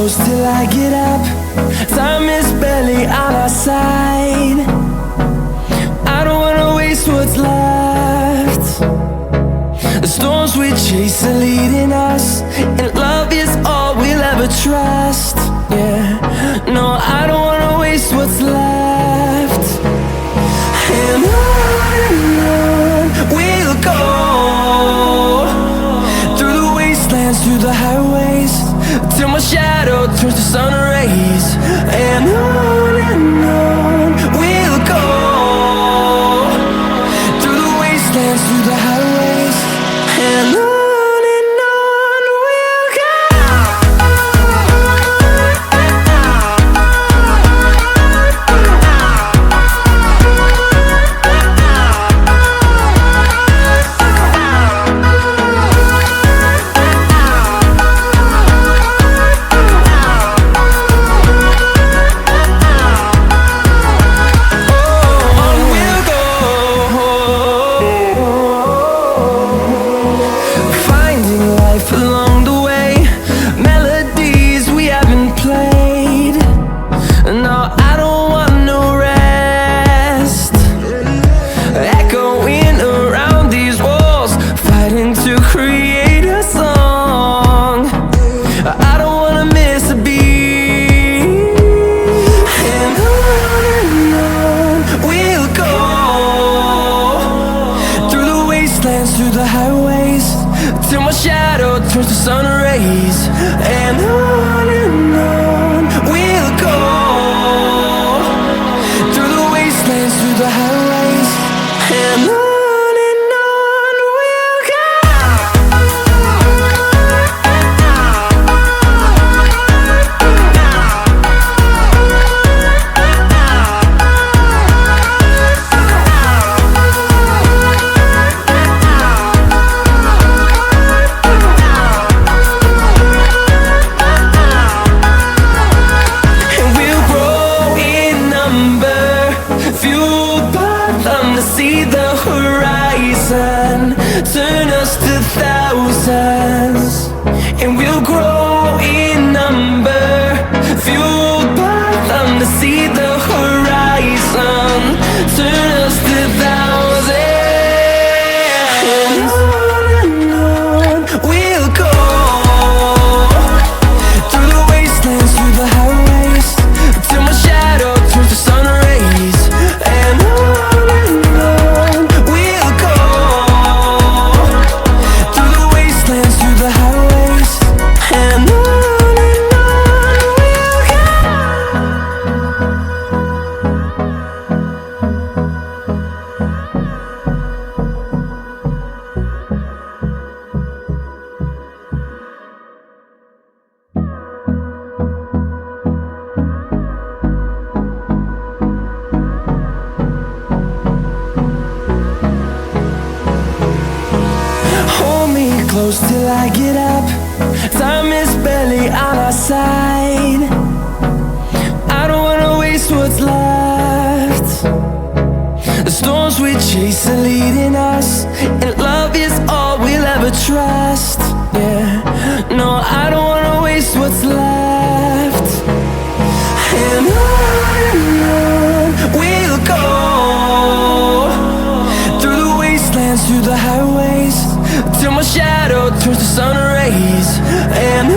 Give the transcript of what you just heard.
close till I get up. Time is barely on our side. I don't wanna waste what's left. The storms we chase are leading us, and love is all we'll ever trust. Yeah, no, I don't wanna waste what's left. And on we'll go, through the wastelands, through the highways, till my shadow turns to sun rays. And on we'll go, through the wastelands, through the highways, and on we'll go. Through the highways, till my shadow turns to sun rays. And on we'll go, through the wastelands, through the highways, and on we'll go. See the horizon, turn us to thousands, and we'll grow in number, fueled by them to see the horizon, turn us to thousands. And on we'll go, through the wastelands, through the highways, till my shadow turns to sun rays. And close till I get up. Time is barely on our side. I don't wanna waste what's left. The storms we chase are leading us, and love is all we'll ever trust. Yeah, no, I don't wanna waste what's left. And on we'll go, through the wastelands, through the highways, till my shadow turns to sun rays. And